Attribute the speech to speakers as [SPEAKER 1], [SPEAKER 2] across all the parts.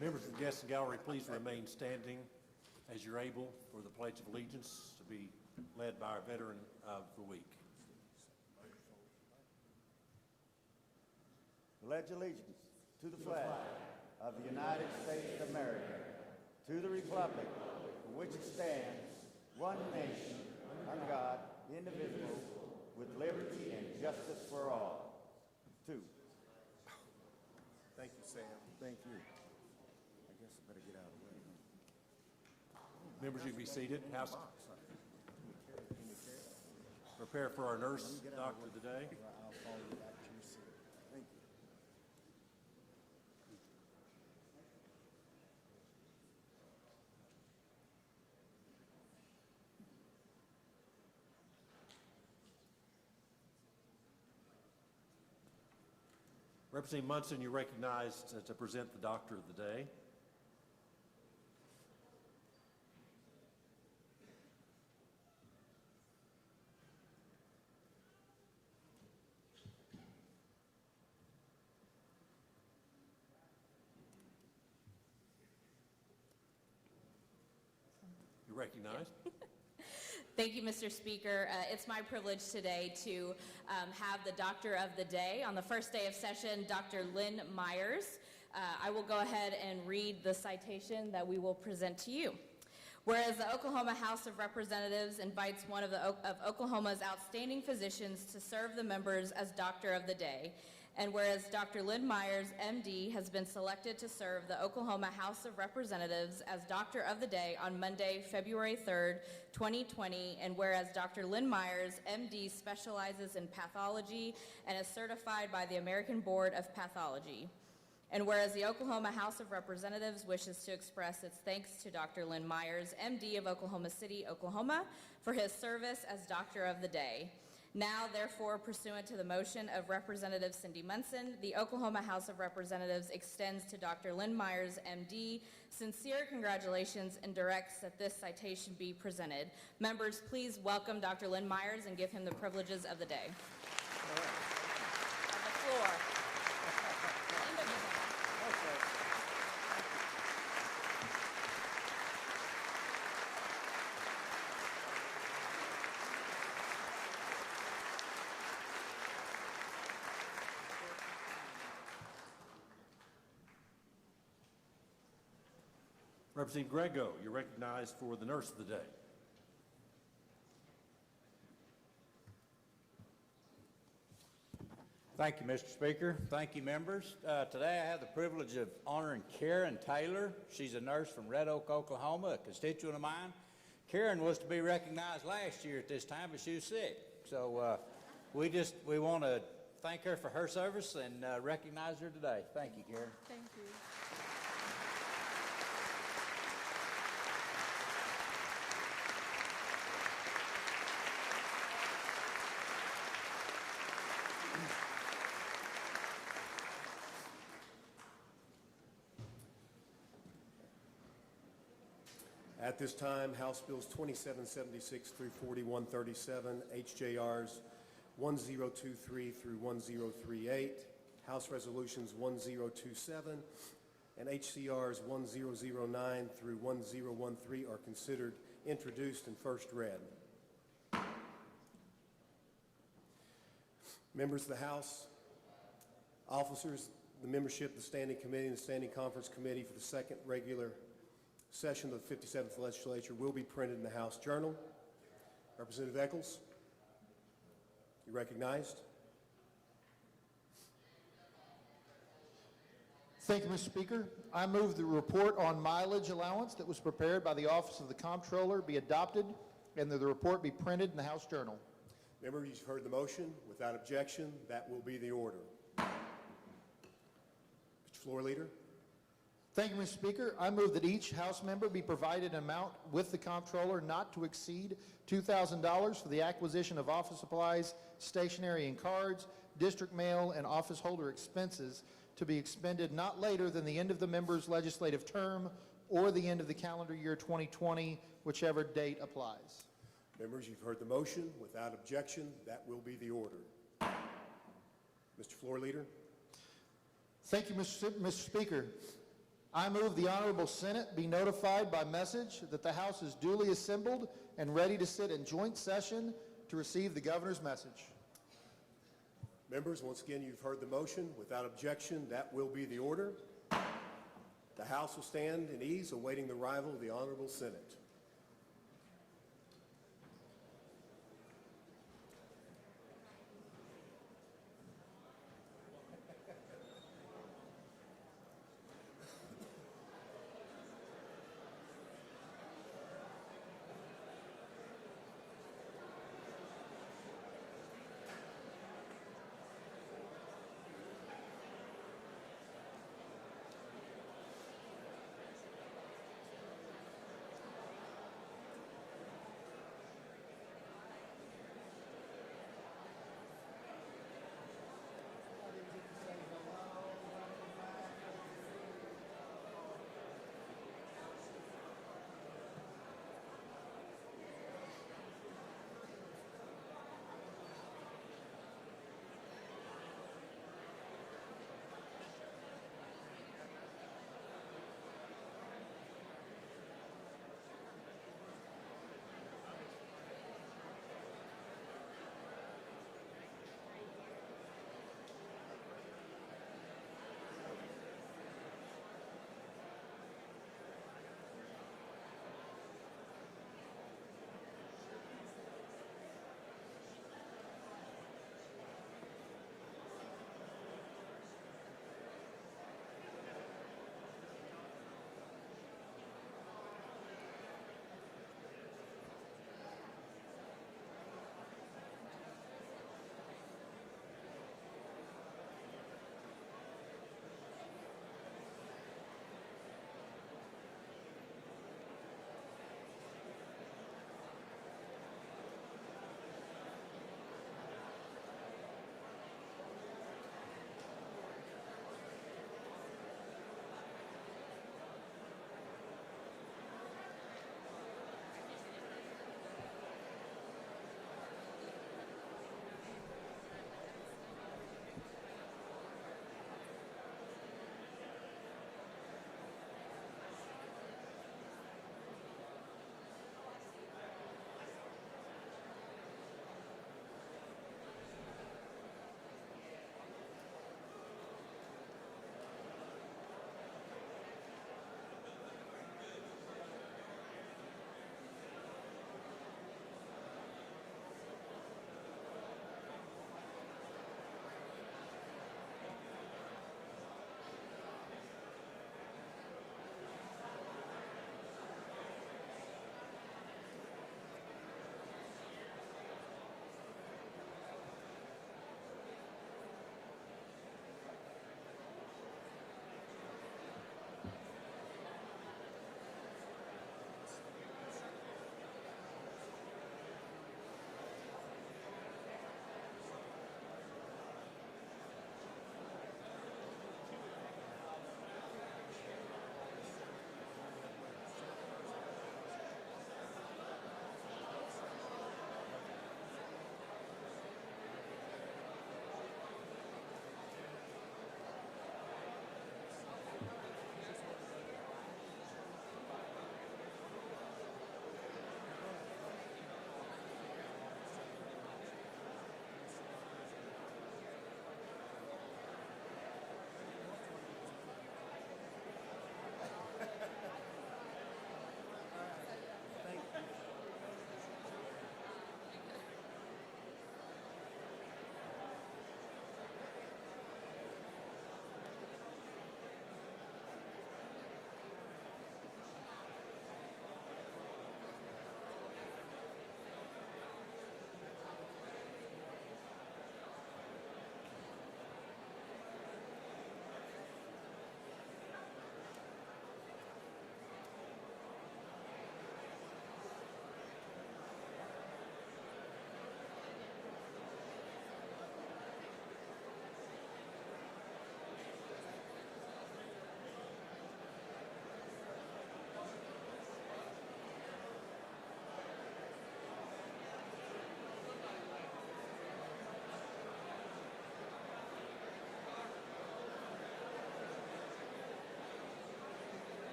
[SPEAKER 1] Members and guests in gallery, please remain standing as you're able for the Pledge of Allegiance to be led by our veteran of the week.
[SPEAKER 2] Pledge allegiance to the flag of the United States of America, to the republic for which it stands, one nation, under God, indivisible, with liberty and justice for all. Two.
[SPEAKER 3] Thank you, Sam.
[SPEAKER 2] Thank you. I guess I better get out of the way.
[SPEAKER 1] Members, you can be seated. House, prepare for our nurse doctor of the day.
[SPEAKER 2] I'll follow you back to your seat. Thank you.
[SPEAKER 1] Representative Munson, you're recognized to present the doctor of the day. You're recognized.
[SPEAKER 4] Thank you, Mr. Speaker. It's my privilege today to have the Doctor of the Day. On the first day of session, Dr. Lynn Myers. I will go ahead and read the citation that we will present to you. Whereas the Oklahoma House of Representatives invites one of Oklahoma's outstanding physicians to serve the members as Doctor of the Day, and whereas Dr. Lynn Myers, MD, has been selected to serve the Oklahoma House of Representatives as Doctor of the Day on Monday, February 3rd, 2020, and whereas Dr. Lynn Myers, MD, specializes in pathology and is certified by the American Board of Pathology. And whereas the Oklahoma House of Representatives wishes to express its thanks to Dr. Lynn Myers, MD of Oklahoma City, Oklahoma, for his service as Doctor of the Day. Now, therefore, pursuant to the motion of Representative Cindy Munson, the Oklahoma House of Representatives extends to Dr. Lynn Myers, MD, sincere congratulations and directs that this citation be presented. Members, please welcome Dr. Lynn Myers and give him the privileges of the day. On the floor.
[SPEAKER 1] Representative Grego, you're recognized for the nurse of the day.
[SPEAKER 5] Thank you, Mr. Speaker. Thank you, members. Today I have the privilege of honoring Karen Taylor. She's a nurse from Red Oak, Oklahoma, a constituent of mine. Karen was to be recognized last year at this time, but she was sick. So we want to thank her for her service and recognize her today. Thank you, Karen.
[SPEAKER 4] Thank you.
[SPEAKER 3] At this time, House Bills 2776 through 4137, HJRs 1023 through 1038, House Resolutions 1027, and HCRs 1009 through 1013 are considered introduced and first read. Members of the House, officers, the membership of the Standing Committee and the Standing Conference Committee for the second regular session of the 57th Legislature will be printed in the House Journal. Representative Eccles, you recognized.
[SPEAKER 6] Thank you, Mr. Speaker. I move the report on mileage allowance that was prepared by the Office of the Comptroller be adopted and that the report be printed in the House Journal.
[SPEAKER 3] Member, you've heard the motion. Without objection, that will be the order. Mr. Floor Leader.
[SPEAKER 6] Thank you, Mr. Speaker. I move that each House member be provided an amount with the Comptroller not to exceed $2,000 for the acquisition of office supplies, stationery and cards, district mail, and office holder expenses to be expended not later than the end of the member's legislative term or the end of the calendar year 2020, whichever date applies.
[SPEAKER 3] Members, you've heard the motion. Without objection, that will be the order. Mr. Floor Leader.
[SPEAKER 6] Thank you, Mr. Speaker. I move the Honorable Senate be notified by message that the House is duly assembled and ready to sit in joint session to receive the governor's message.
[SPEAKER 3] Members, once again, you've heard the motion. Without objection, that will be the order. The House will stand in ease awaiting the arrival of the Honorable Senate.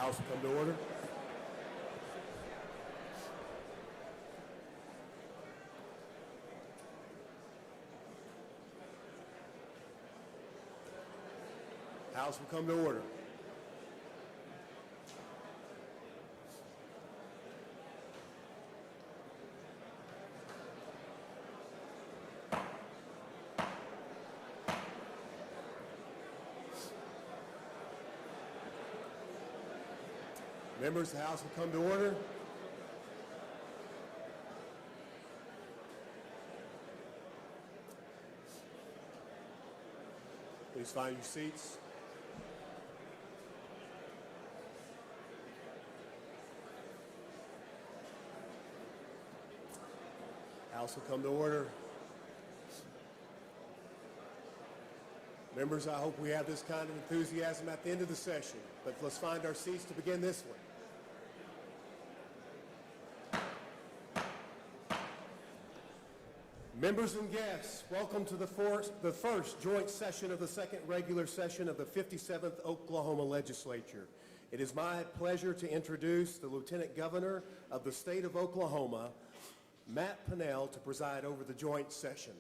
[SPEAKER 3] House will come to order. House will come to order. Members, the House will come to order. Please find your seats. House will come to order. Members, I hope we have this kind of enthusiasm at the end of the session, but let's find our seats to begin this one. Members and guests, welcome to the first joint session of the second regular session of the 57th Oklahoma Legislature. It is my pleasure to introduce the Lieutenant Governor of the state of Oklahoma, Matt Pinnell, to preside over the joint session.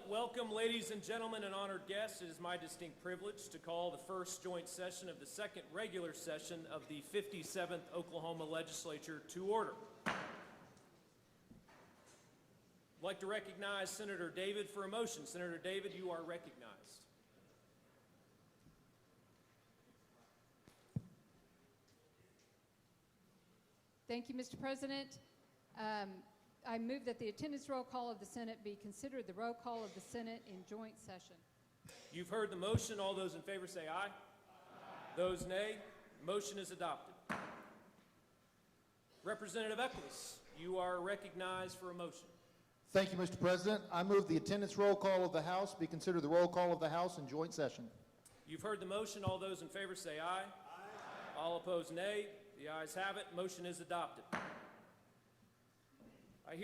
[SPEAKER 7] Welcome, ladies and gentlemen, and honored guests. It is my distinct privilege to call the first joint session of the second regular session of the 57th Oklahoma Legislature to order. I'd like to recognize Senator David for a motion. Senator David, you are recognized.
[SPEAKER 8] Thank you, Mr. President. I move that the attendance roll call of the Senate be considered the roll call of the Senate in joint session.
[SPEAKER 7] You've heard the motion. All those in favor say aye. Aye. Those nay. Motion is adopted. Representative Eccles, you are recognized for a motion.
[SPEAKER 6] Thank you, Mr. President. I move the attendance roll call of the House be considered the roll call of the House in joint session.
[SPEAKER 7] You've heard the motion. All those in favor say aye. Aye. All opposed, nay. The ayes have it. Motion is adopted. I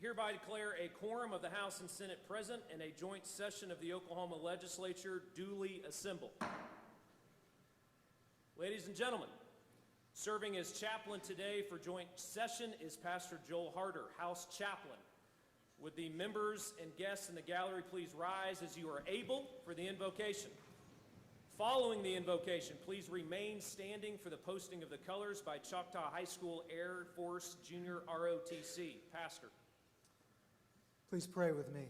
[SPEAKER 7] hereby declare a quorum of the House and Senate present and a joint session of the Oklahoma Legislature duly assembled. Ladies and gentlemen, serving as chaplain today for joint session is Pastor Joel Harder, House Chaplain. Would the members and guests in the gallery please rise as you are able for the invocation? Following the invocation, please remain standing for the posting of the colors by Choctaw High School Air Force Junior ROTC. Pastor.
[SPEAKER 9] Please pray with me.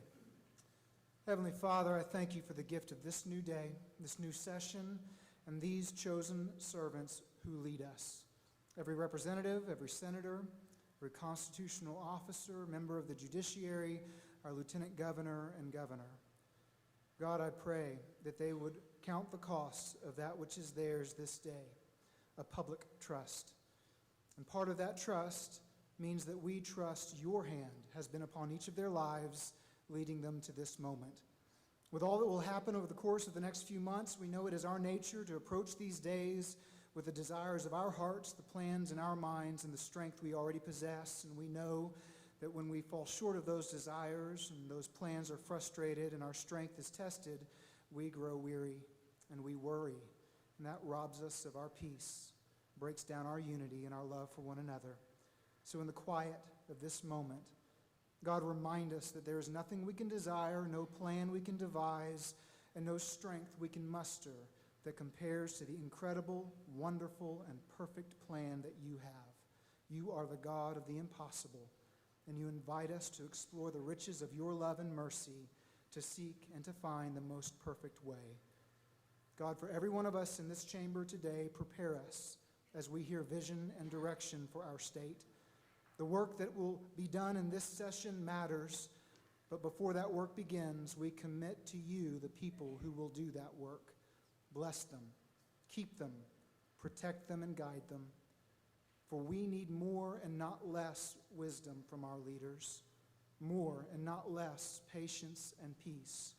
[SPEAKER 9] Heavenly Father, I thank you for the gift of this new day, this new session, and these chosen servants who lead us. Every representative, every senator, every constitutional officer, member of the judiciary, our lieutenant governor and governor. God, I pray that they would count the costs of that which is theirs this day, a public trust. And part of that trust means that we trust your hand has been upon each of their lives, leading them to this moment. With all that will happen over the course of the next few months, we know it is our nature to approach these days with the desires of our hearts, the plans in our minds, and the strength we already possess. And we know that when we fall short of those desires and those plans are frustrated and our strength is tested, we grow weary and we worry. And that robs us of our peace, breaks down our unity and our love for one another. So in the quiet of this moment, God, remind us that there is nothing we can desire, no plan we can devise, and no strength we can muster that compares to the incredible, wonderful, and perfect plan that you have. You are the God of the impossible, and you invite us to explore the riches of your love and mercy, to seek and to find the most perfect way. God, for every one of us in this chamber today, prepare us as we hear vision and direction for our state. The work that will be done in this session matters, but before that work begins, we commit to you the people who will do that work. Bless them, keep them, protect them, and guide them. For we need more and not less wisdom from our leaders, more and not less patience and peace,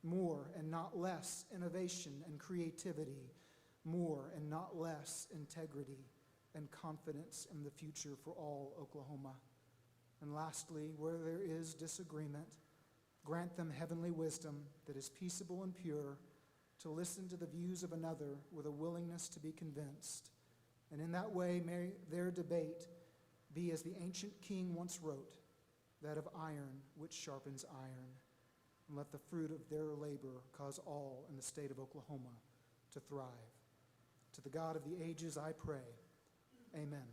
[SPEAKER 9] more and not less innovation and creativity, more and not less integrity and confidence in the future for all Oklahoma. And lastly, where there is disagreement, grant them heavenly wisdom that is peaceable and pure, to listen to the views of another with a willingness to be convinced. And in that way, may their debate be as the ancient king once wrote, that of iron which sharpens iron. And let the fruit of their labor cause all in the state of Oklahoma to thrive. To the God of the ages I pray, amen.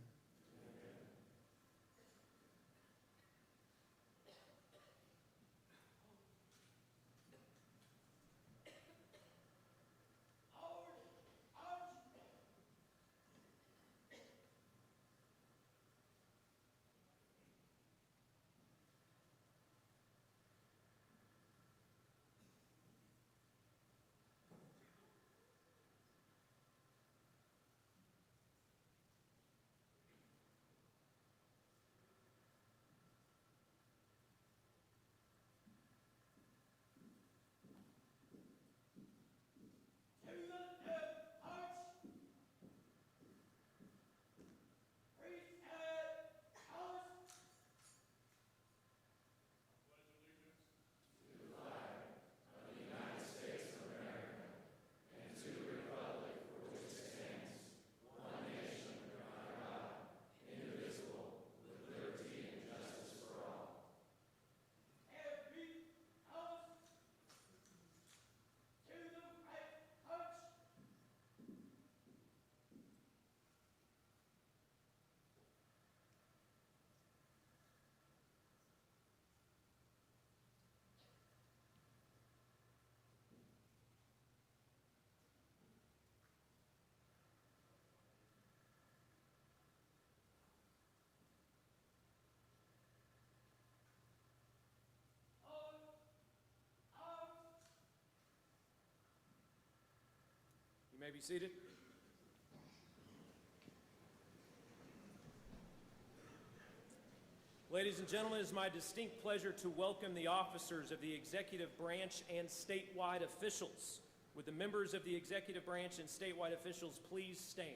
[SPEAKER 7] You may be seated. Ladies and gentlemen, it is my distinct pleasure to welcome the officers of the executive branch and statewide officials. Would the members of the executive branch and statewide officials please stand?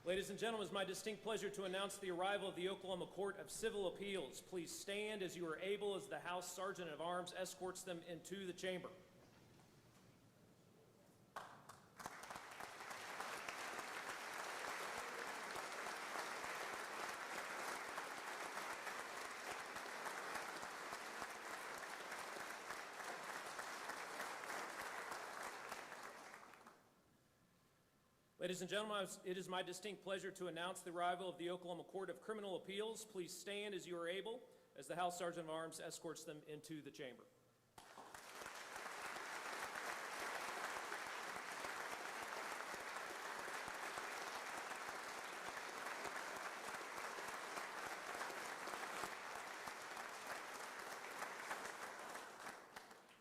[SPEAKER 7] Ladies and gentlemen, it's my distinct pleasure to announce the arrival of the Oklahoma Court of Civil Appeals. Please stand as you are able as the House Sergeant of Arms escorts them into the chamber. Ladies and gentlemen, it is my distinct pleasure to announce the arrival of the Oklahoma Court of Criminal Appeals. Please stand as you are able as the House Sergeant of Arms escorts them into the chamber.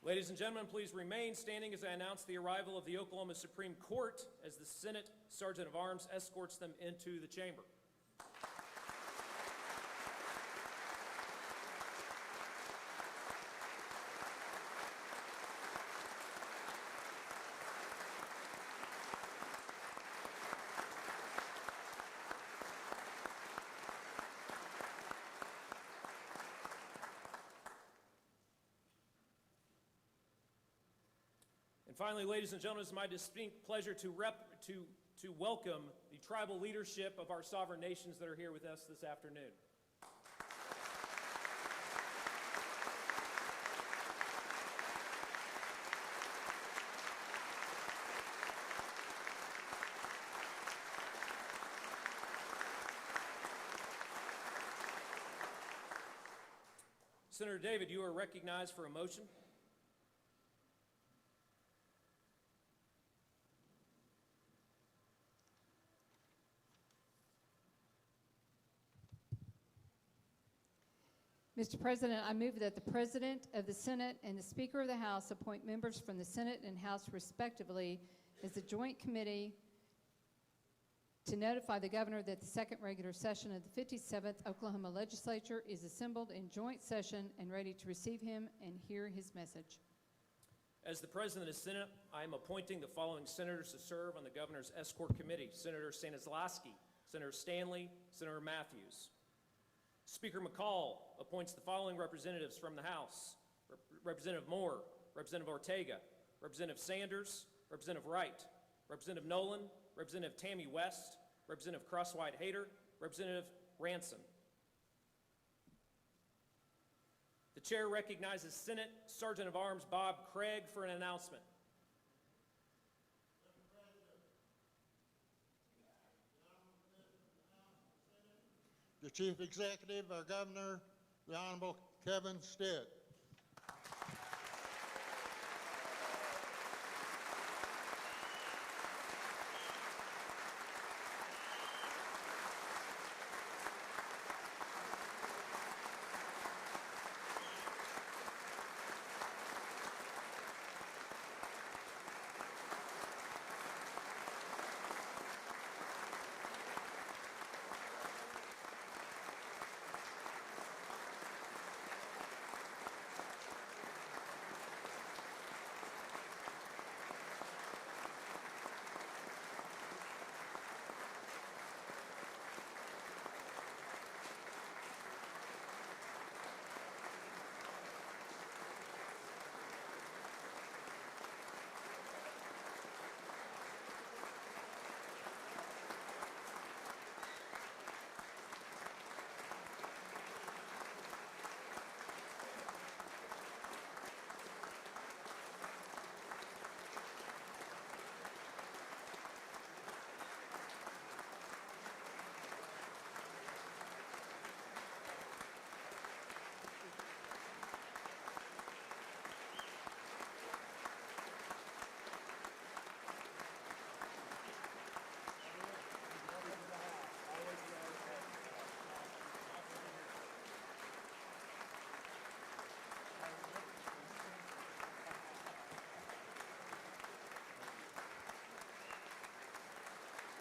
[SPEAKER 7] Ladies and gentlemen, please remain standing as I announce the arrival of the Oklahoma Supreme Court as the Senate Sergeant of Arms escorts them into the chamber. Finally, ladies and gentlemen, it's my distinct pleasure to welcome the tribal leadership of our sovereign nations that are here with us this afternoon. Senator David, you are recognized for a motion.
[SPEAKER 8] Mr. President, I move that the President of the Senate and the Speaker of the House appoint members from the Senate and House respectively as the joint committee to notify the governor that the second regular session of the 57th Oklahoma Legislature is assembled in joint session and ready to receive him and hear his message.
[SPEAKER 7] As the President of the Senate, I am appointing the following senators to serve on the Governor's Escort Committee: Senator Stanislawski, Senator Stanley, Senator Matthews. Speaker McCall appoints the following representatives from the House: Representative Moore, Representative Ortega, Representative Sanders, Representative Wright, Representative Nolan, Representative Tammy West, Representative Crosswhite Hayter, Representative Ransom. The chair recognizes Senate Sergeant of Arms Bob Craig for an announcement.
[SPEAKER 10] The Chief Executive, our Governor, the Honorable Kevin Stitt.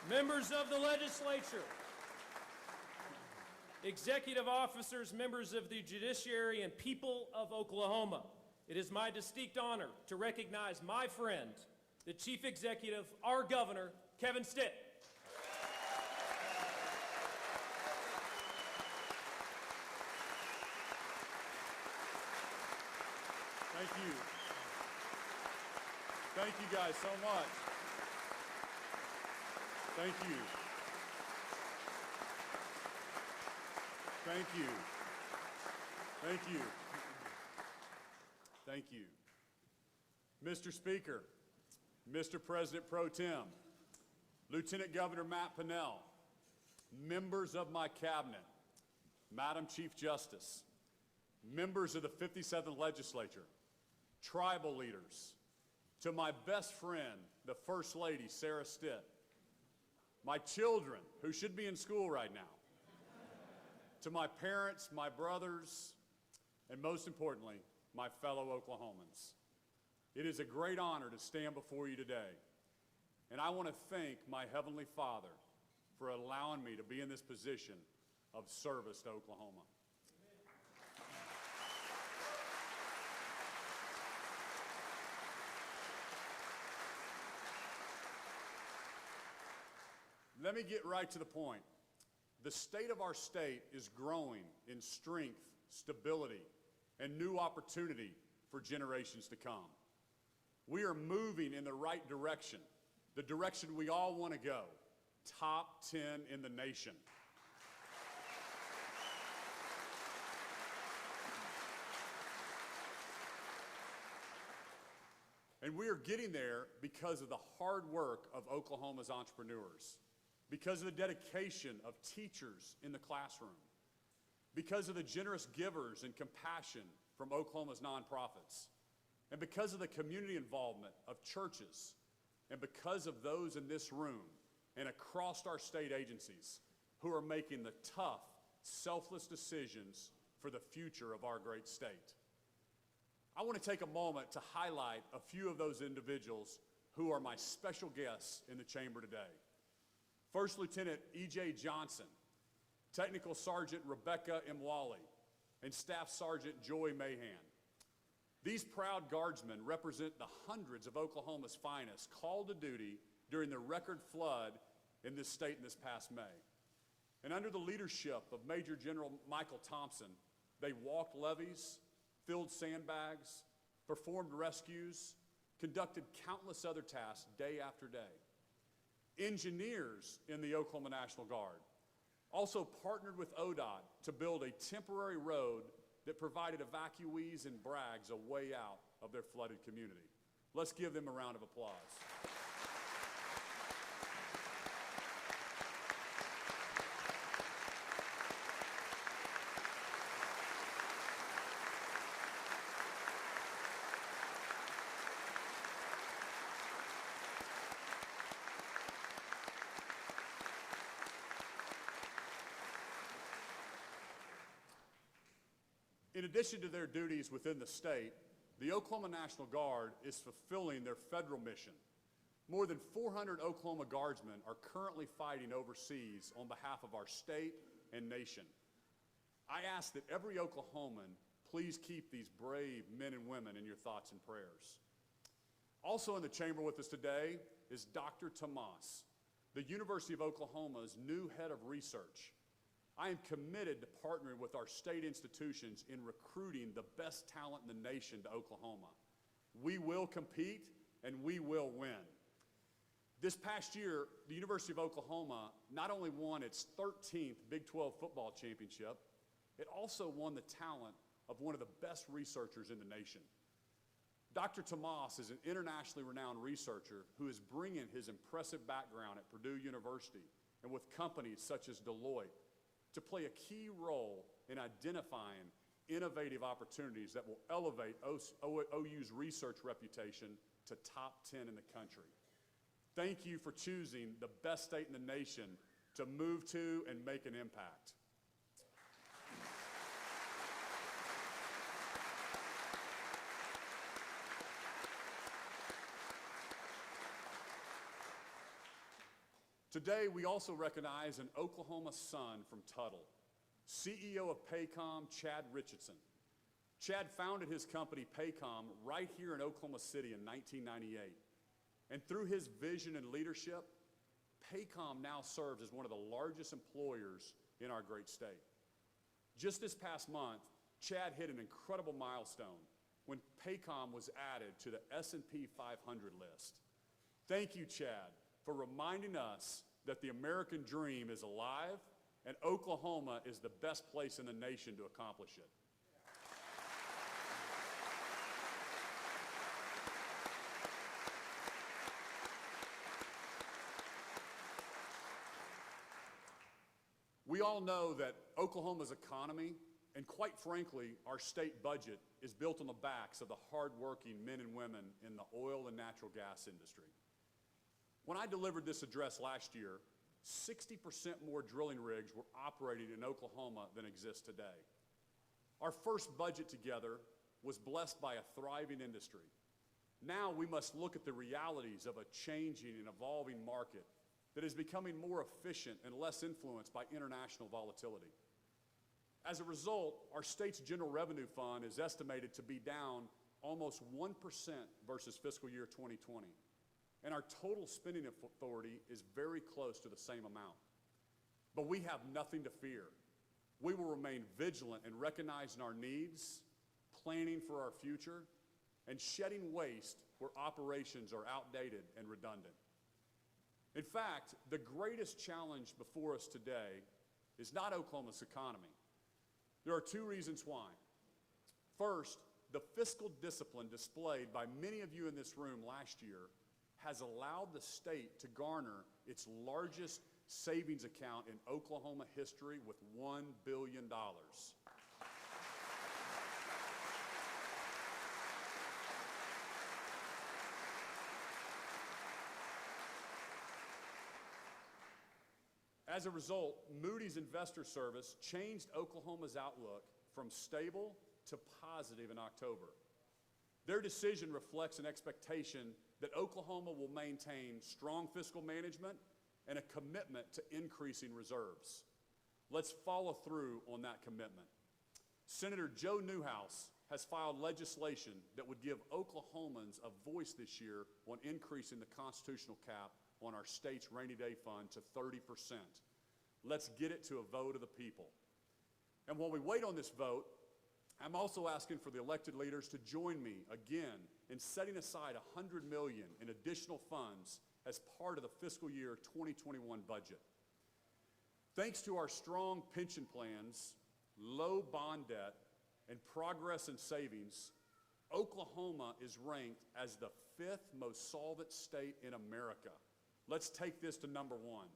[SPEAKER 7] Members of the legislature, executive officers, members of the judiciary, and people of Oklahoma, it is my distinct honor to recognize my friend, the Chief Executive, our Governor, Kevin Stitt.
[SPEAKER 11] Thank you. Thank you guys so much. Thank you. Thank you. Thank you. Thank you. Mr. Speaker, Mr. President Pro Tem, Lieutenant Governor Matt Pinnell, members of my cabinet, Madam Chief Justice, members of the 57th Legislature, tribal leaders, to my best friend, the First Lady, Sarah Stitt, my children, who should be in school right now, to my parents, my brothers, and most importantly, my fellow Oklahomans. It is a great honor to stand before you today, and I want to thank my Heavenly Father for allowing me to be in this position of service to Oklahoma. Let me get right to the point. The state of our state is growing in strength, stability, and new opportunity for generations to come. We are moving in the right direction, the direction we all want to go, top 10 in the nation. And we are getting there because of the hard work of Oklahoma's entrepreneurs, because of the dedication of teachers in the classroom, because of the generous givers and compassion from Oklahoma's nonprofits, and because of the community involvement of churches, and because of those in this room and across our state agencies who are making the tough, selfless decisions for for the future of our great state. I want to take a moment to highlight a few of those individuals who are my special guests in the chamber today. First Lieutenant E.J. Johnson, Technical Sergeant Rebecca Mwali, and Staff Sergeant Joy Mahan. These proud guardsmen represent the hundreds of Oklahoma's finest called to duty during the record flood in this state in this past May. And under the leadership of Major General Michael Thompson, they walked levees, filled sandbags, performed rescues, conducted countless other tasks day after day. Engineers in the Oklahoma National Guard also partnered with ODOT to build a temporary road that provided evacuees and Braggs a way out of their flooded community. Let's give them a round of applause. In addition to their duties within the state, the Oklahoma National Guard is fulfilling their federal mission. More than 400 Oklahoma Guardsmen are currently fighting overseas on behalf of our state and nation. I ask that every Oklahoman please keep these brave men and women in your thoughts and prayers. Also in the chamber with us today is Dr. Tomas, the University of Oklahoma's new head of research. I am committed to partnering with our state institutions in recruiting the best talent in the nation to Oklahoma. We will compete and we will win. This past year, the University of Oklahoma not only won its 13th Big 12 football championship, it also won the talent of one of the best researchers in the nation. Dr. Tomas is an internationally renowned researcher who is bringing his impressive background at Purdue University and with companies such as Deloitte to play a key role in identifying innovative opportunities that will elevate OU's research reputation to top 10 in the country. Thank you for choosing the best state in the nation to move to and make an impact. Today, we also recognize an Oklahoma son from Tuttle, CEO of Paycom, Chad Richardson. Chad founded his company, Paycom, right here in Oklahoma City in 1998. And through his vision and leadership, Paycom now serves as one of the largest employers in our great state. Just this past month, Chad hit an incredible milestone when Paycom was added to the S&P 500 list. Thank you, Chad, for reminding us that the American dream is alive and Oklahoma is the best place in the nation to accomplish it. We all know that Oklahoma's economy, and quite frankly, our state budget, is built on the backs of the hardworking men and women in the oil and natural gas industry. When I delivered this address last year, 60% more drilling rigs were operating in Oklahoma than exist today. Our first budget together was blessed by a thriving industry. Now we must look at the realities of a changing and evolving market that is becoming more efficient and less influenced by international volatility. As a result, our state's general revenue fund is estimated to be down almost 1% versus fiscal year 2020. And our total spending authority is very close to the same amount. But we have nothing to fear. We will remain vigilant in recognizing our needs, planning for our future, and shedding waste where operations are outdated and redundant. In fact, the greatest challenge before us today is not Oklahoma's economy. There are two reasons why. First, the fiscal discipline displayed by many of you in this room last year has allowed the state to garner its largest savings account in Oklahoma history with $1 billion. As a result, Moody's Investor Service changed Oklahoma's outlook from stable to positive in October. Their decision reflects an expectation that Oklahoma will maintain strong fiscal management and a commitment to increasing reserves. Let's follow through on that commitment. Senator Joe Newhouse has filed legislation that would give Oklahomans a voice this year on increasing the constitutional cap on our state's rainy day fund to 30%. Let's get it to a vote of the people. And while we wait on this vote, I'm also asking for the elected leaders to join me again in setting aside $100 million in additional funds as part of the fiscal year 2021 budget. Thanks to our strong pension plans, low bond debt, and progress in savings, Oklahoma is ranked as the 5th most solvent state in America. Let's take this to number 1.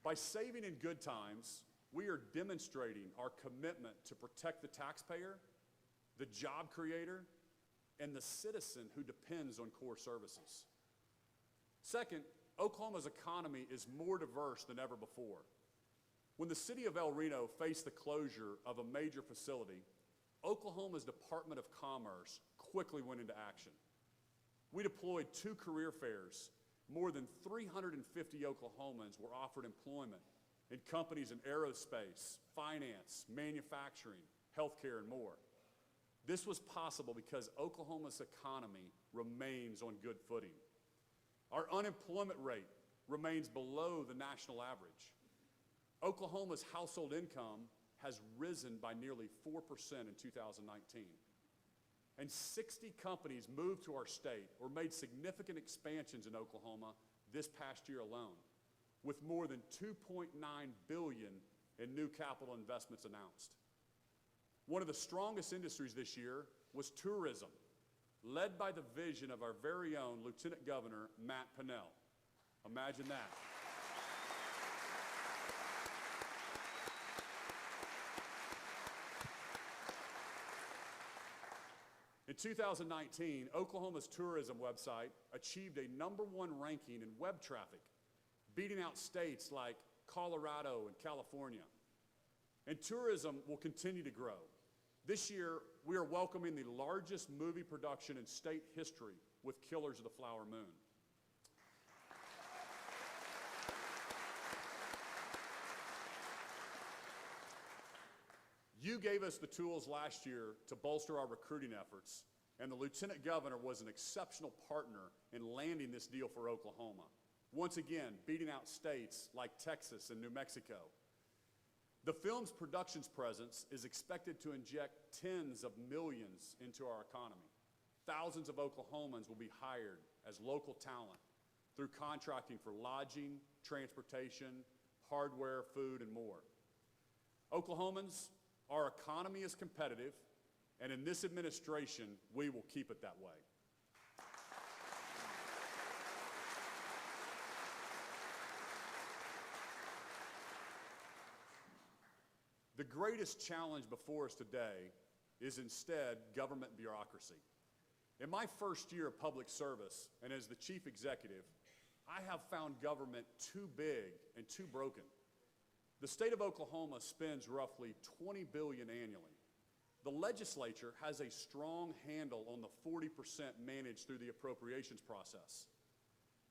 [SPEAKER 11] By saving in good times, we are demonstrating our commitment to protect the taxpayer, the job creator, and the citizen who depends on core services. Second, Oklahoma's economy is more diverse than ever before. When the city of El Reno faced the closure of a major facility, Oklahoma's Department of Commerce quickly went into action. We deployed 2 career fairs. More than 350 Oklahomans were offered employment in companies in aerospace, finance, manufacturing, healthcare, and more. This was possible because Oklahoma's economy remains on good footing. Our unemployment rate remains below the national average. Oklahoma's household income has risen by nearly 4% in 2019. And 60 companies moved to our state or made significant expansions in Oklahoma this past year alone, with more than $2.9 billion in new capital investments announced. One of the strongest industries this year was tourism, led by the vision of our very own Lieutenant Governor, Matt Pinnell. Imagine that. In 2019, Oklahoma's tourism website achieved a #1 ranking in web traffic, beating out states like Colorado and California. And tourism will continue to grow. This year, we are welcoming the largest movie production in state history with Killers of the Flower Moon. You gave us the tools last year to bolster our recruiting efforts, and the Lieutenant Governor was an exceptional partner in landing this deal for Oklahoma, once again beating out states like Texas and New Mexico. The film's productions presence is expected to inject tens of millions into our economy. Thousands of Oklahomans will be hired as local talent through contracting for lodging, transportation, hardware, food, and more. Oklahomans, our economy is competitive, and in this administration, we will keep it that way. The greatest challenge before us today is instead government bureaucracy. In my first year of public service and as the chief executive, I have found government too big and too broken. The state of Oklahoma spends roughly $20 billion annually. The legislature has a strong handle on the 40% managed through the appropriations process.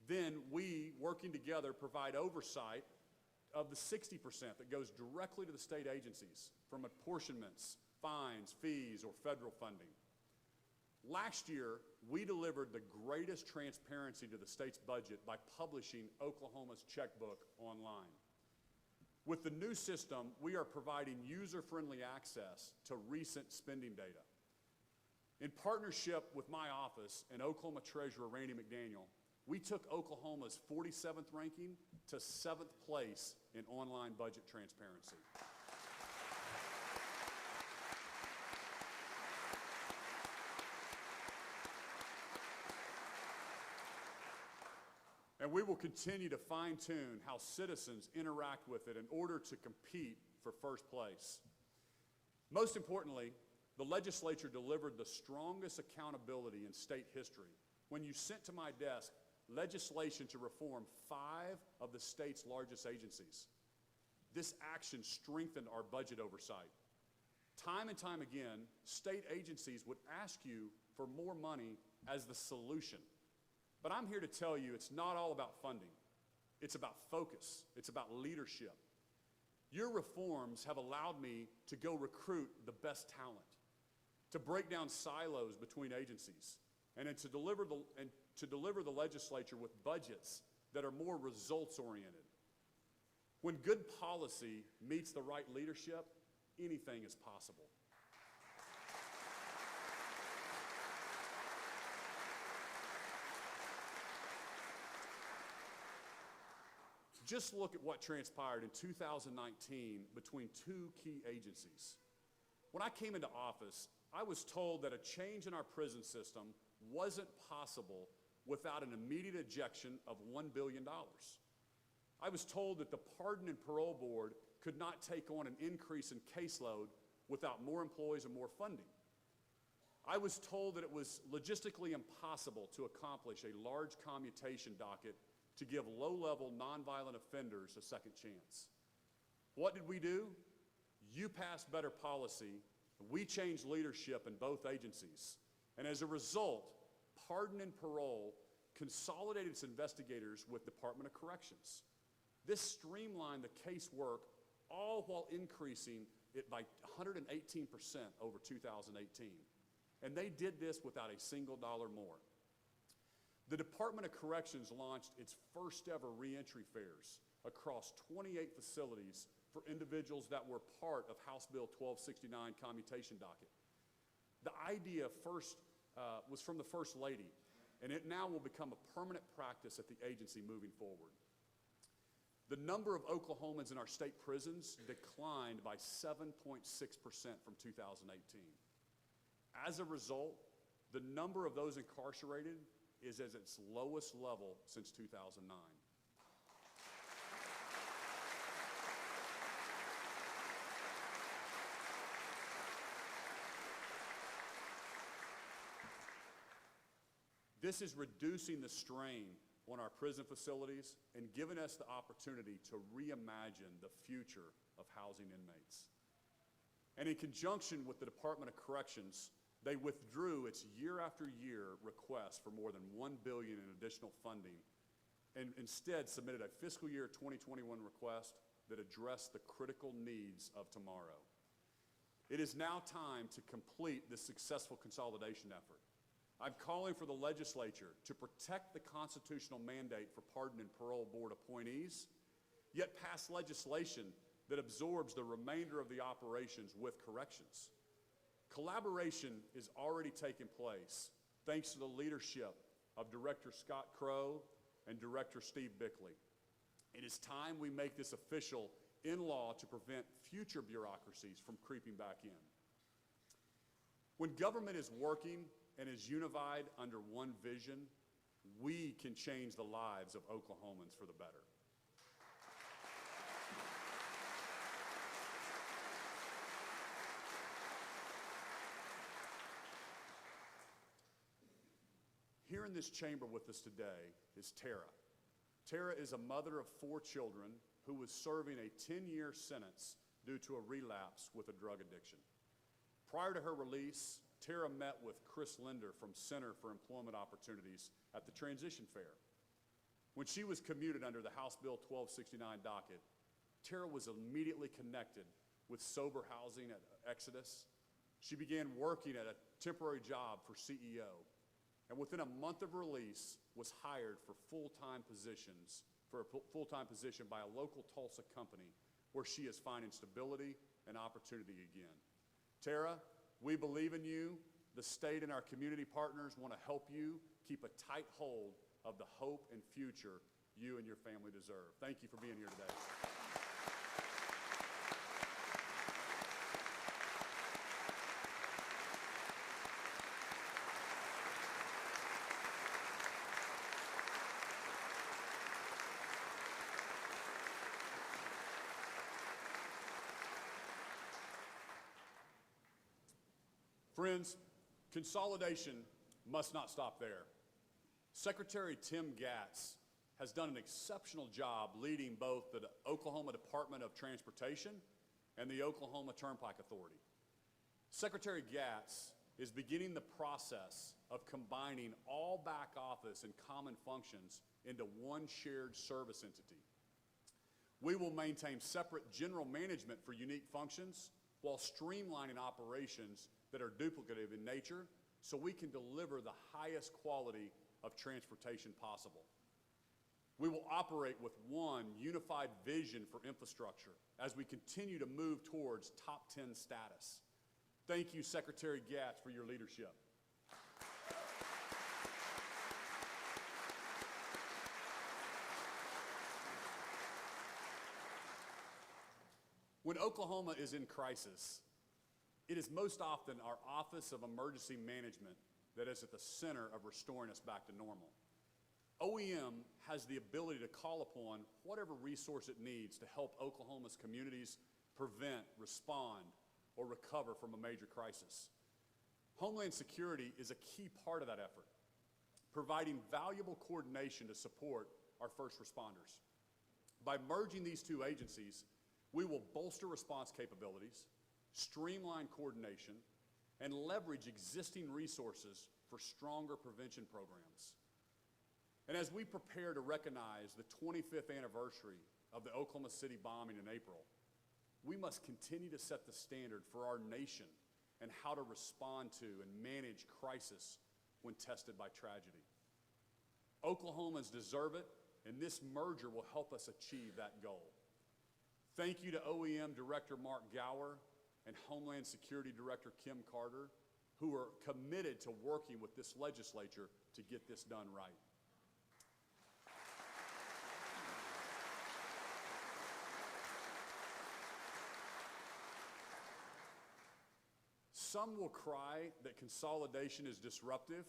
[SPEAKER 11] Then we, working together, provide oversight of the 60% that goes directly to the state agencies from apportionments, fines, fees, or federal funding. Last year, we delivered the greatest transparency to the state's budget by publishing Oklahoma's checkbook online. With the new system, we are providing user-friendly access to recent spending data. In partnership with my office and Oklahoma Treasurer Randy McDaniel, we took Oklahoma's 47th ranking to 7th place in online budget transparency. And we will continue to fine-tune how citizens interact with it in order to compete for first place. Most importantly, the legislature delivered the strongest accountability in state history when you sent to my desk legislation to reform 5 of the state's largest agencies. This action strengthened our budget oversight. Time and time again, state agencies would ask you for more money as the solution. But I'm here to tell you it's not all about funding. It's about focus. It's about leadership. Your reforms have allowed me to go recruit the best talent, to break down silos between agencies, and to deliver the legislature with budgets that are more results-oriented. When good policy meets the right leadership, anything is possible. Just look at what transpired in 2019 between 2 key agencies. When I came into office, I was told that a change in our prison system wasn't possible without an immediate ejection of $1 billion. I was told that the Pardon and Parole Board could not take on an increase in caseload without more employees and more funding. I was told that it was logistically impossible to accomplish a large commutation docket to give low-level nonviolent offenders a second chance. What did we do? You passed better policy. We changed leadership in both agencies. And as a result, Pardon and Parole consolidated its investigators with Department of Corrections. This streamlined the case work, all while increasing it by 118% over 2018. And they did this without a single dollar more. The Department of Corrections launched its first ever reentry fairs across 28 facilities for individuals that were part of House Bill 1269 commutation docket. The idea was from the First Lady, and it now will become a permanent practice at the agency moving forward. The number of Oklahomans in our state prisons declined by 7.6% from 2018. As a result, the number of those incarcerated is at its lowest level since 2009. This is reducing the strain on our prison facilities and giving us the opportunity to reimagine the future of housing inmates. And in conjunction with the Department of Corrections, they withdrew its year after year request for more than $1 billion in additional funding and instead submitted a fiscal year 2021 request that addressed the critical needs of tomorrow. It is now time to complete this successful consolidation effort. I'm calling for the legislature to protect the constitutional mandate for Pardon and Parole Board appointees, yet pass legislation that absorbs the remainder of the operations with corrections. Collaboration is already taking place thanks to the leadership of Director Scott Crow and Director Steve Bickley. It is time we make this official in law to prevent future bureaucracies from creeping back in. When government is working and is unified under one vision, we can change the lives of Oklahomans for the better. Here in this chamber with us today is Tara. Tara is a mother of 4 children who was serving a 10-year sentence due to a relapse with a drug addiction. Prior to her release, Tara met with Chris Linder from Center for Employment Opportunities at the Transition Fair. When she was commuted under the House Bill 1269 docket, Tara was immediately connected with sober housing at Exodus. She began working at a temporary job for CEO, and within a month of release was hired for a full-time position by a local Tulsa company where she is finding stability and opportunity again. Tara, we believe in you. The state and our community partners want to help you keep a tight hold of the hope and future you and your family deserve. Thank you for being here today. Friends, consolidation must not stop there. Secretary Tim Gatz has done an exceptional job leading both the Oklahoma Department of Transportation and the Oklahoma Turnpike Authority. Secretary Gatz is beginning the process of combining all back office and common functions into one shared service entity. We will maintain separate general management for unique functions while streamlining operations that are duplicative in nature so we can deliver the highest quality of transportation possible. We will operate with one unified vision for infrastructure as we continue to move towards top 10 status. Thank you, Secretary Gatz, for your leadership. When Oklahoma is in crisis, it is most often our Office of Emergency Management that is at the center of restoring us back to normal. OEM has the ability to call upon whatever resource it needs to help Oklahoma's communities prevent, respond, or recover from a major crisis. Homeland Security is a key part of that effort, providing valuable coordination to support our first responders. By merging these two agencies, we will bolster response capabilities, streamline coordination, and leverage existing resources for stronger prevention programs. And as we prepare to recognize the 25th anniversary of the Oklahoma City bombing in April, we must continue to set the standard for our nation and how to respond to and manage crisis when tested by tragedy. Oklahomans deserve it, and this merger will help us achieve that goal. Thank you to OEM Director Mark Gower and Homeland Security Director Kim Carter, who are committed to working with this legislature to get this done right. Some will cry that consolidation is disruptive,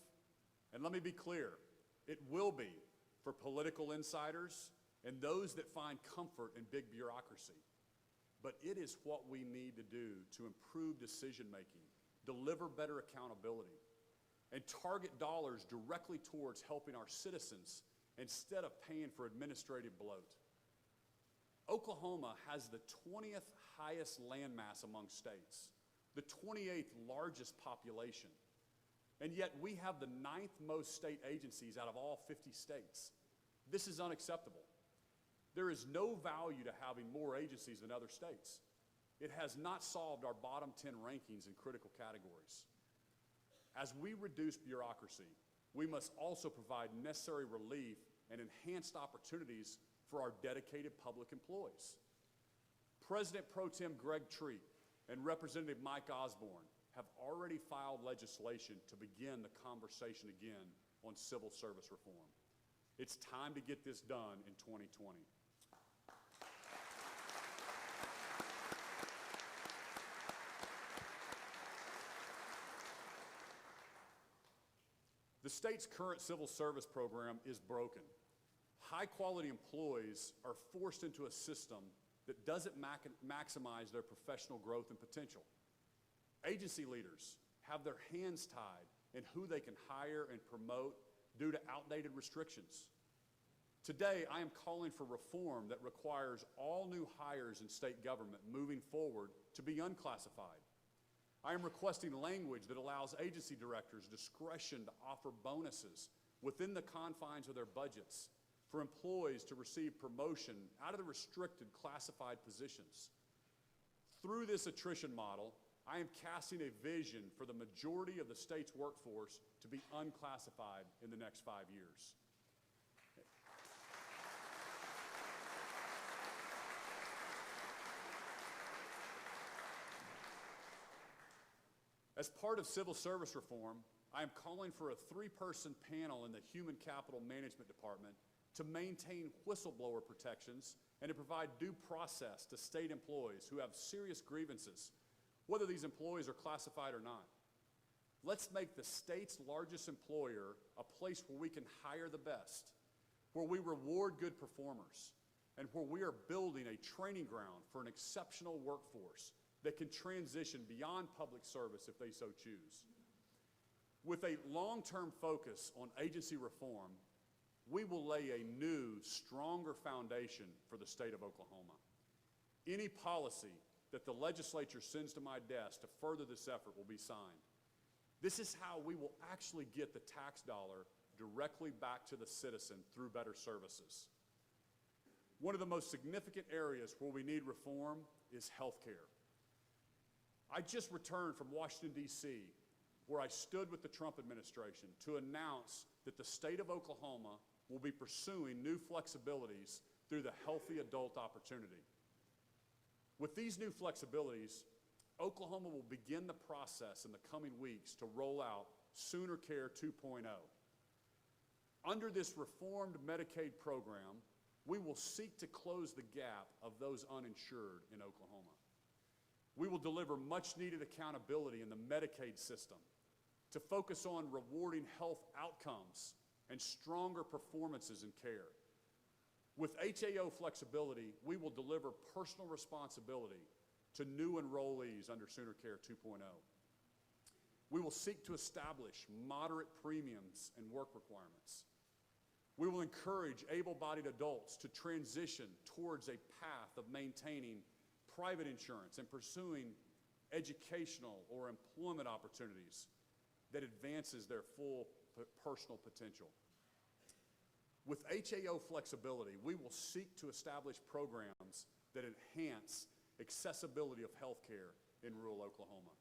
[SPEAKER 11] and let me be clear, it will be for political insiders and those that find comfort in big bureaucracy. But it is what we need to do to improve decision-making, deliver better accountability, and target dollars directly towards helping our citizens instead of paying for administrative bloat. Oklahoma has the 20th highest landmass among states, the 28th largest population, and yet we have the 9th most state agencies out of all 50 states. This is unacceptable. There is no value to having more agencies than other states. It has not solved our bottom 10 rankings in critical categories. As we reduce bureaucracy, we must also provide necessary relief and enhanced opportunities for our dedicated public employees. President Pro Tem Greg Treat and Representative Mike Osborne have already filed legislation to begin the conversation again on civil service reform. It's time to get this done in 2020. The state's current civil service program is broken. High-quality employees are forced into a system that doesn't maximize their professional growth and potential. Agency leaders have their hands tied in who they can hire and promote due to outdated restrictions. Today, I am calling for reform that requires all new hires in state government moving forward to be unclassified. I am requesting language that allows agency directors discretion to offer bonuses within the confines of their budgets for employees to receive promotion out of the restricted classified positions. Through this attrition model, I am casting a vision for the majority of the state's workforce to be unclassified in the next 5 years. As part of civil service reform, I am calling for a 3-person panel in the Human Capital Management Department to maintain whistleblower protections and to provide due process to state employees who have serious grievances, whether these employees are classified or not. Let's make the state's largest employer a place where we can hire the best, where we reward good performers, and where we are building a training ground for an exceptional workforce that can transition beyond public service if they so choose. With a long-term focus on agency reform, we will lay a new, stronger foundation for the state of Oklahoma. Any policy that the legislature sends to my desk to further this effort will be signed. This is how we will actually get the tax dollar directly back to the citizen through better services. One of the most significant areas where we need reform is health care. I just returned from Washington, D.C., where I stood with the Trump administration to announce that the state of Oklahoma will be pursuing new flexibilities through the Healthy Adult Opportunity. With these new flexibilities, Oklahoma will begin the process in the coming weeks to roll out Sooner Care 2.0. Under this reformed Medicaid program, we will seek to close the gap of those uninsured in Oklahoma. We will deliver much-needed accountability in the Medicaid system to focus on rewarding health outcomes and stronger performances in care. With HAO flexibility, we will deliver personal responsibility to new enrollees under Sooner Care 2.0. We will seek to establish moderate premiums and work requirements. We will encourage able-bodied adults to transition towards a path of maintaining private insurance and pursuing educational or employment opportunities that advances their full personal potential. With HAO flexibility, we will seek to establish programs that enhance accessibility of health care in rural Oklahoma.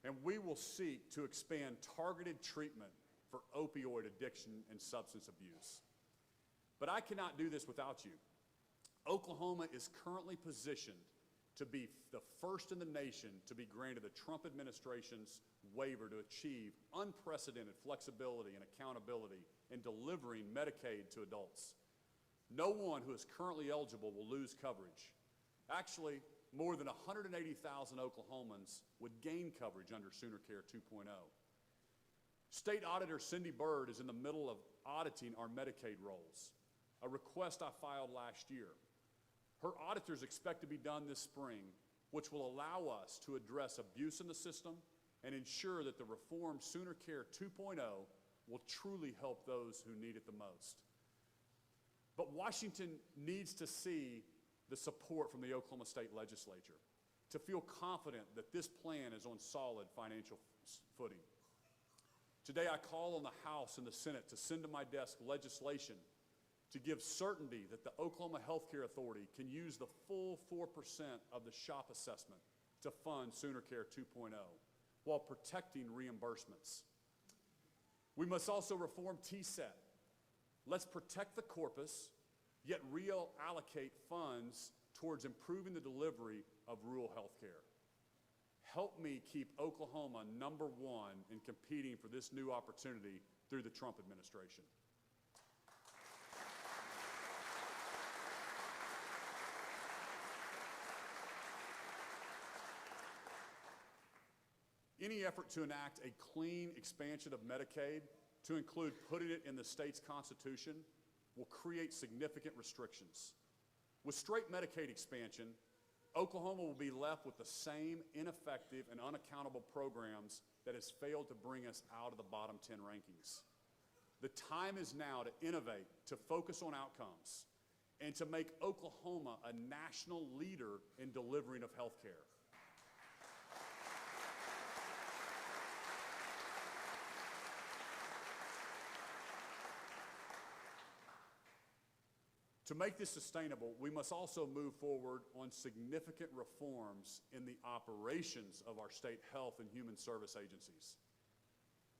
[SPEAKER 11] And we will seek to expand targeted treatment for opioid addiction and substance abuse. But I cannot do this without you. Oklahoma is currently positioned to be the first in the nation to be granted the Trump administration's waiver to achieve unprecedented flexibility and accountability in delivering Medicaid to adults. No one who is currently eligible will lose coverage. Actually, more than 180,000 Oklahomans would gain coverage under Sooner Care 2.0. State Auditor Cindy Byrd is in the middle of auditing our Medicaid rolls, a request I filed last year. Her auditors expect to be done this spring, which will allow us to address abuse in the system and ensure that the reformed Sooner Care 2.0 will truly help those who need it the most. But Washington needs to see the support from the Oklahoma State Legislature to feel confident that this plan is on solid financial footing. Today I call on the House and the Senate to send to my desk legislation to give certainty that the Oklahoma Health Care Authority can use the full 4% of the SHOP assessment to fund Sooner Care 2.0 while protecting reimbursements. We must also reform TSET. Let's protect the corpus, yet reallocate funds towards improving the delivery of rural health care. Help me keep Oklahoma #1 in competing for this new opportunity through the Trump administration. Any effort to enact a clean expansion of Medicaid to include putting it in the state's constitution will create significant restrictions. With straight Medicaid expansion, Oklahoma will be left with the same ineffective and unaccountable programs that has failed to bring us out of the bottom 10 rankings. The time is now to innovate, to focus on outcomes, and to make Oklahoma a national leader in delivering of health care. To make this sustainable, we must also move forward on significant reforms in the operations of our state health and human service agencies.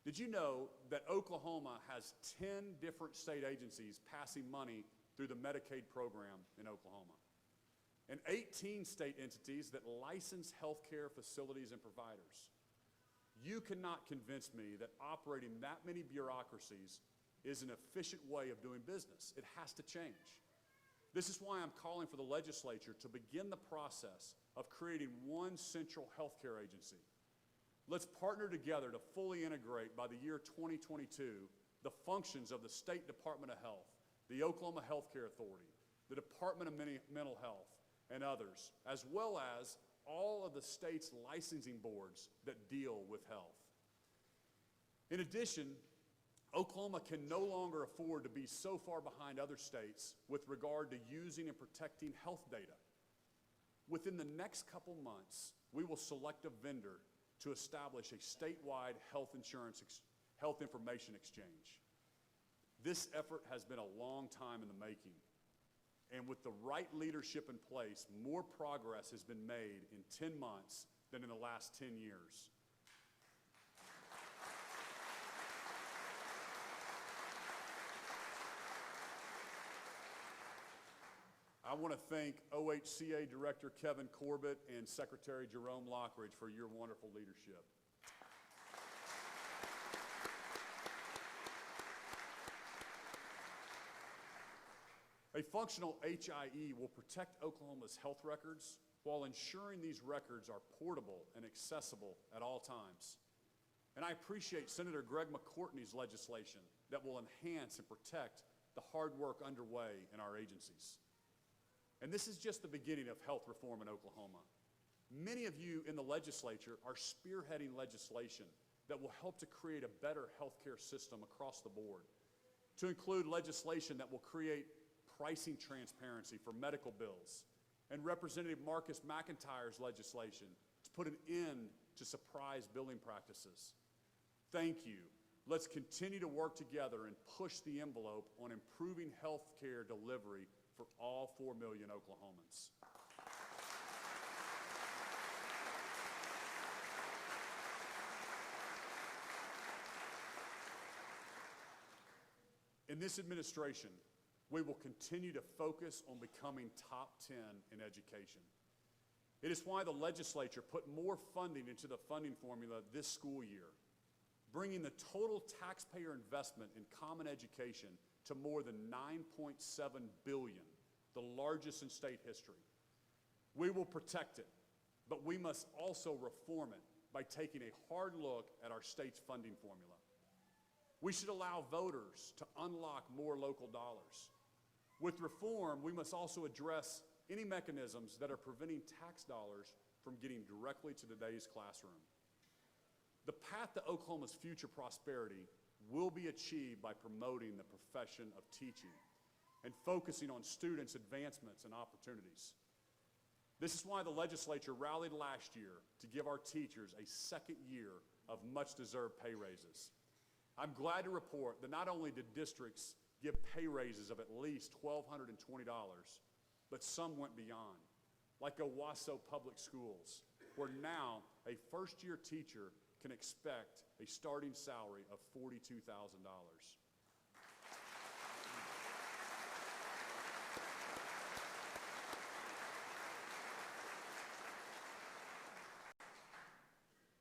[SPEAKER 11] Did you know that Oklahoma has 10 different state agencies passing money through the Medicaid program in Oklahoma, and 18 state entities that license healthcare facilities and providers? You cannot convince me that operating that many bureaucracies is an efficient way of doing business. It has to change. This is why I'm calling for the legislature to begin the process of creating one central healthcare agency. Let's partner together to fully integrate by the year 2022 the functions of the State Department of Health, the Oklahoma Healthcare Authority, the Department of Mental Health, and others, as well as all of the state's licensing boards that deal with health. In addition, Oklahoma can no longer afford to be so far behind other states with regard to using and protecting health data. Within the next couple months, we will select a vendor to establish a statewide health information exchange. This effort has been a long time in the making, and with the right leadership in place, more progress has been made in 10 months than in the last 10 years. I want to thank OHCA Director Kevin Corbett and Secretary Jerome Lockridge for your wonderful leadership. A functional HIE will protect Oklahoma's health records while ensuring these records are portable and accessible at all times. And I appreciate Senator Greg McCourtney's legislation that will enhance and protect the hard work underway in our agencies. And this is just the beginning of health reform in Oklahoma. Many of you in the legislature are spearheading legislation that will help to create a better healthcare system across the board, to include legislation that will create pricing transparency for medical bills, and Representative Marcus McIntyre's legislation to put an end to surprise billing practices. Thank you. Let's continue to work together and push the envelope on improving health care delivery for all 4 million Oklahomans. In this administration, we will continue to focus on becoming top 10 in education. It is why the legislature put more funding into the funding formula this school year, bringing the total taxpayer investment in common education to more than $9.7 billion, the largest in state history. We will protect it, but we must also reform it by taking a hard look at our state's funding formula. We should allow voters to unlock more local dollars. With reform, we must also address any mechanisms that are preventing tax dollars from getting directly to today's classroom. The path to Oklahoma's future prosperity will be achieved by promoting the profession of teaching and focusing on students' advancements and opportunities. This is why the legislature rallied last year to give our teachers a second year of much-deserved pay raises. I'm glad to report that not only did districts give pay raises of at least $1,220, but some went beyond, like Owasso Public Schools, where now a first-year teacher can expect a starting salary of $42,000.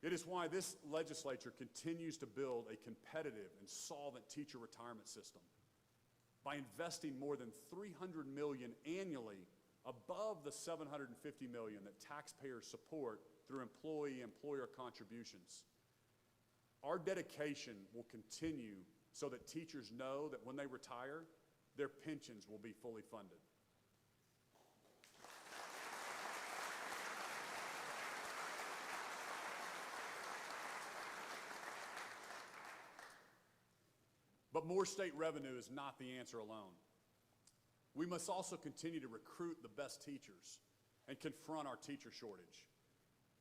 [SPEAKER 11] It is why this legislature continues to build a competitive and solvent teacher retirement system by investing more than $300 million annually above the $750 million that taxpayers support through employer contributions. Our dedication will continue so that teachers know that when they retire, their pensions will be fully funded. But more state revenue is not the answer alone. We must also continue to recruit the best teachers and confront our teacher shortage.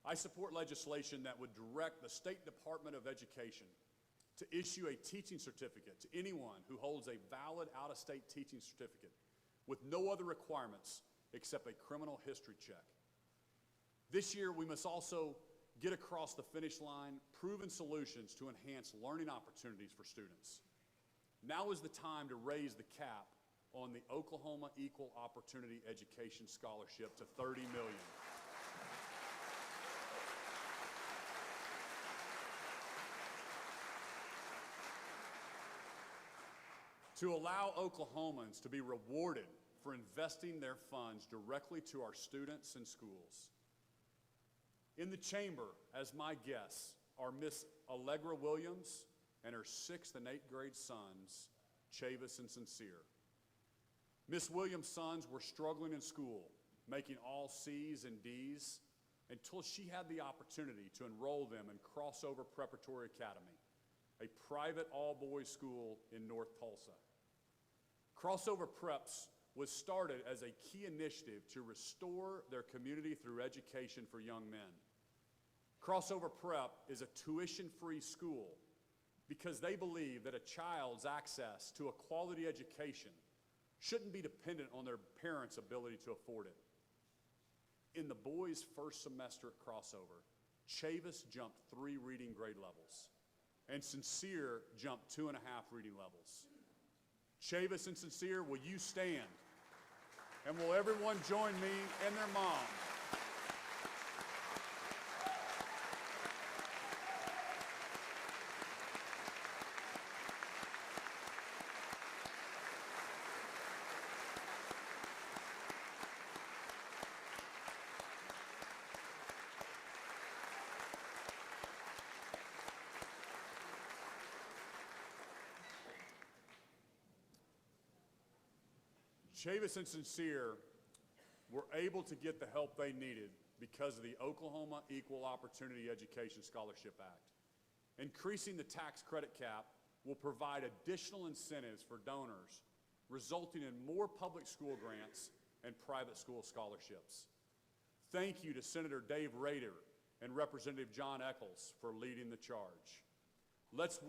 [SPEAKER 11] I support legislation that would direct the State Department of Education to issue a teaching certificate to anyone who holds a valid out-of-state teaching certificate with no other requirements except a criminal history check. This year, we must also get across the finish line proven solutions to enhance learning opportunities for students. Now is the time to raise the cap on the Oklahoma Equal Opportunity Education Scholarship to $30 million. To allow Oklahomans to be rewarded for investing their funds directly to our students and schools. In the chamber, as my guests, are Miss Allegra Williams and her 6th and 8th grade sons, Chavis and Sincere. Miss Williams' sons were struggling in school, making all C's and D's, until she had the opportunity to enroll them in Crossover Preparatory Academy, a private all-boys school in North Tulsa. Crossover Preps was started as a key initiative to restore their community through education for young men. Crossover Prep is a tuition-free school because they believe that a child's access to a quality education shouldn't be dependent on their parents' ability to afford it. In the boys' first semester at Crossover, Chavis jumped 3 reading grade levels, and Sincere jumped 2.5 reading levels. Chavis and Sincere, will you stand? And will everyone join me and their mom? Chavis and Sincere were able to get the help they needed because of the Oklahoma Equal Opportunity Education Scholarship Act. Increasing the tax credit cap will provide additional incentives for donors, resulting in more public school grants and private school scholarships. Thank you to Senator Dave Rader and Representative John Eccles for leading the charge. Let's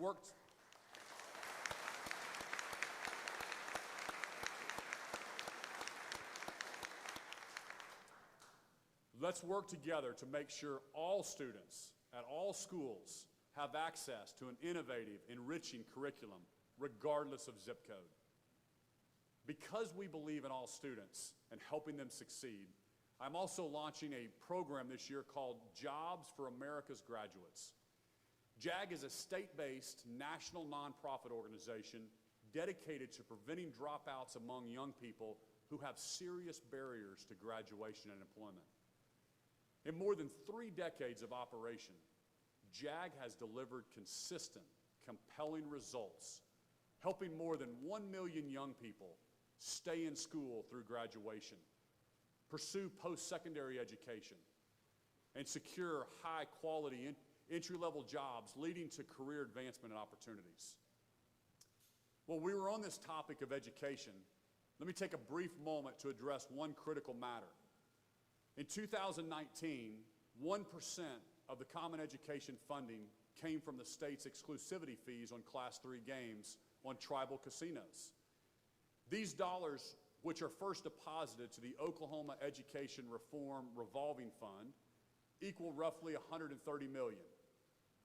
[SPEAKER 11] work together to make sure all students at all schools have access to an innovative, enriching curriculum, regardless of zip code. Because we believe in all students and helping them succeed, I'm also launching a program this year called Jobs for America's Graduates. JAG is a state-based national nonprofit organization dedicated to preventing dropouts among young people who have serious barriers to graduation and employment. In more than 3 decades of operation, JAG has delivered consistent, compelling results, helping more than 1 million young people stay in school through graduation, pursue post-secondary education, and secure high-quality entry-level jobs leading to career advancement and opportunities. While we were on this topic of education, let me take a brief moment to address one critical matter. In 2019, 1% of the Common Education funding came from the state's exclusivity fees on Class III games on tribal casinos. These dollars, which are first deposited to the Oklahoma Education Reform Revolving Fund, equal roughly $130 million,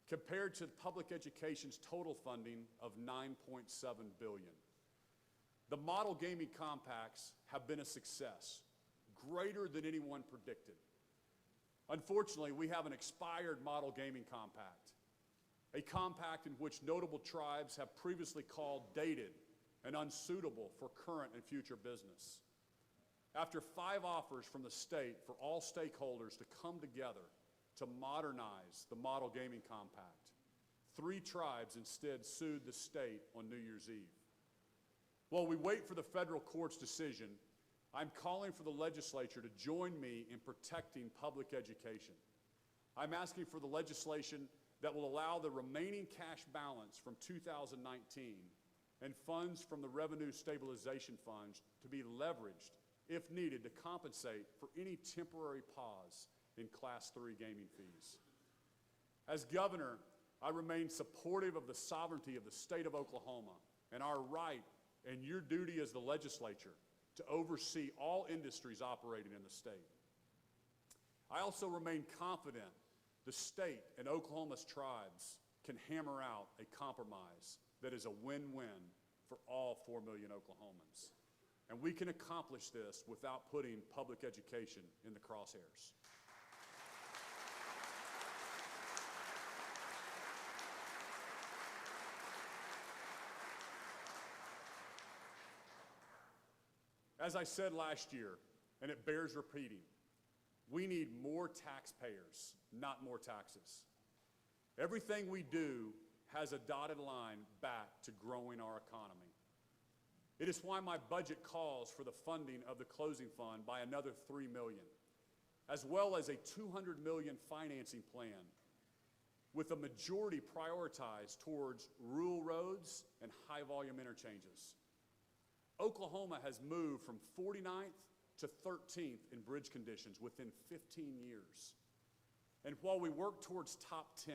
[SPEAKER 11] compared to public education's total funding of $9.7 billion. The model gaming compacts have been a success, greater than anyone predicted. Unfortunately, we have an expired model gaming compact, a compact in which notable tribes have previously called dated and unsuitable for current and future business. After 5 offers from the state for all stakeholders to come together to modernize the model gaming compact, 3 tribes instead sued the state on New Year's Eve. While we wait for the federal court's decision, I'm calling for the legislature to join me in protecting public education. I'm asking for the legislation that will allow the remaining cash balance from 2019 and funds from the Revenue Stabilization Funds to be leveraged, if needed, to compensate for any temporary pause in Class III gaming fees. As governor, I remain supportive of the sovereignty of the state of Oklahoma and our right and your duty as the legislature to oversee all industries operating in the state. I also remain confident the state and Oklahoma's tribes can hammer out a compromise that is a win-win for all 4 million Oklahomans. And we can accomplish this without putting public education in the crosshairs. As I said last year, and it bears repeating, we need more taxpayers, not more taxes. Everything we do has a dotted line back to growing our economy. It is why my budget calls for the funding of the closing fund by another $3 million, as well as a $200 million financing plan, with a majority prioritized towards rural roads and high-volume interchanges. Oklahoma has moved from 49th to 13th in bridge conditions within 15 years. And while we work towards top 10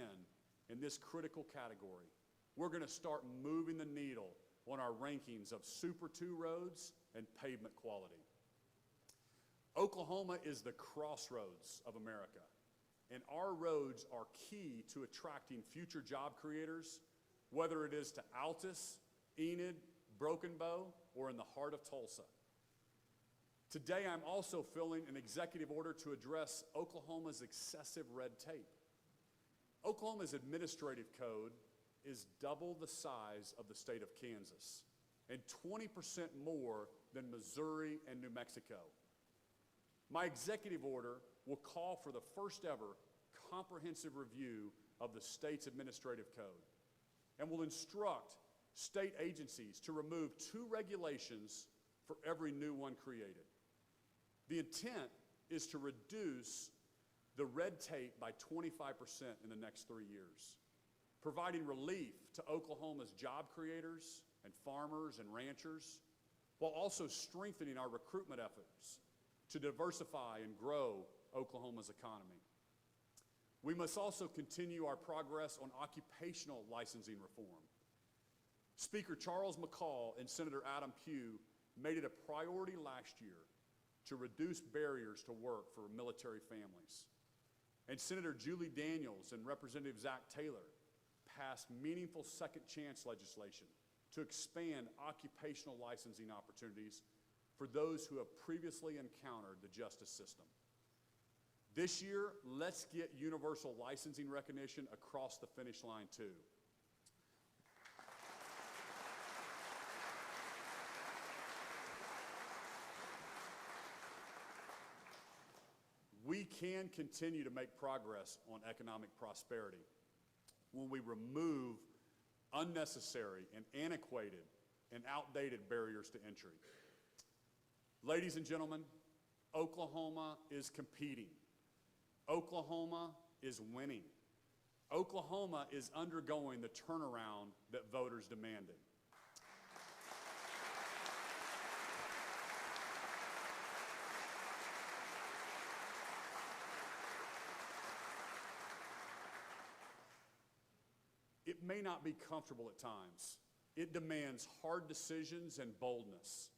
[SPEAKER 11] in this critical category, we're going to start moving the needle on our rankings of Super 2 roads and pavement quality. Oklahoma is the crossroads of America, and our roads are key to attracting future job creators, whether it is to Altus, Enid, Broken Bow, or in the heart of Tulsa. Today, I'm also filling an executive order to address Oklahoma's excessive red tape. Oklahoma's administrative code is double the size of the state of Kansas and 20% more than Missouri and New Mexico. My executive order will call for the first ever comprehensive review of the state's administrative code and will instruct state agencies to remove 2 regulations for every new one created. The intent is to reduce the red tape by 25% in the next 3 years, providing relief to Oklahoma's job creators and farmers and ranchers, while also strengthening our recruitment efforts to diversify and grow Oklahoma's economy. We must also continue our progress on occupational licensing reform. Speaker Charles McCall and Senator Adam Pugh made it a priority last year to reduce barriers to work for military families. And Senator Julie Daniels and Representative Zach Taylor passed meaningful second chance legislation to expand occupational licensing opportunities for those who have previously encountered the justice system. This year, let's get universal licensing recognition across the finish line too. We can continue to make progress on economic prosperity when we remove unnecessary and antiquated and outdated barriers to entry. Ladies and gentlemen, Oklahoma is competing. Oklahoma is winning. Oklahoma is undergoing the turnaround that voters demanded. It may not be comfortable at times. It demands hard decisions and boldness.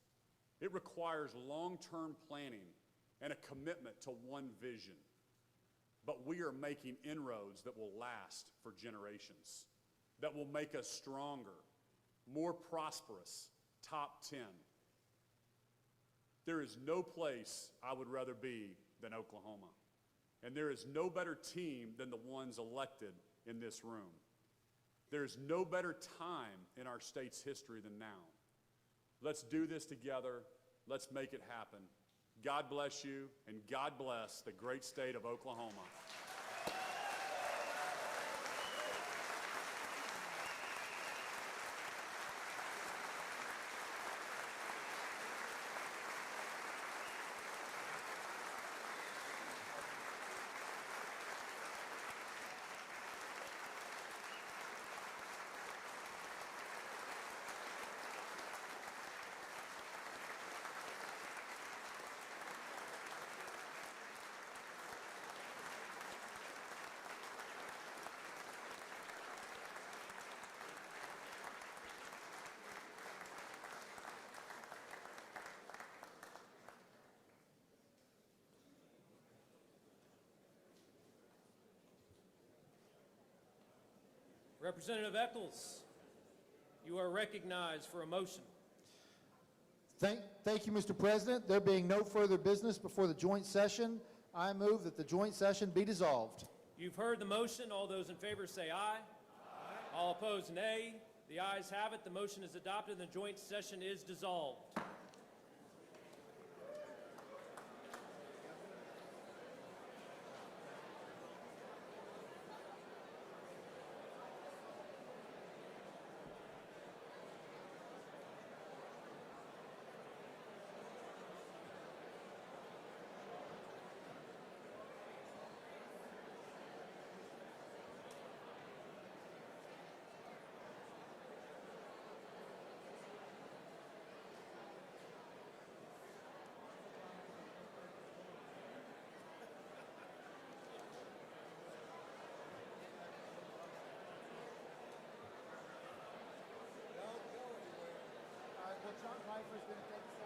[SPEAKER 11] It requires long-term planning and a commitment to one vision. But we are making inroads that will last for generations, that will make us stronger, more prosperous, top 10. There is no place I would rather be than Oklahoma. And there is no better team than the ones elected in this room. There is no better time in our state's history than now. Let's do this together. Let's make it happen. God bless you, and God bless the great state of Oklahoma.
[SPEAKER 7] Representative Eccles, you are recognized for a motion.
[SPEAKER 6] Thank you, Mr. President. There being no further business before the joint session, I move that the joint session be dissolved.
[SPEAKER 7] You've heard the motion. All those in favor say aye. Aye. All opposed, nay. The ayes have it. The motion is adopted and the joint session is dissolved.
[SPEAKER 2] who's going to take us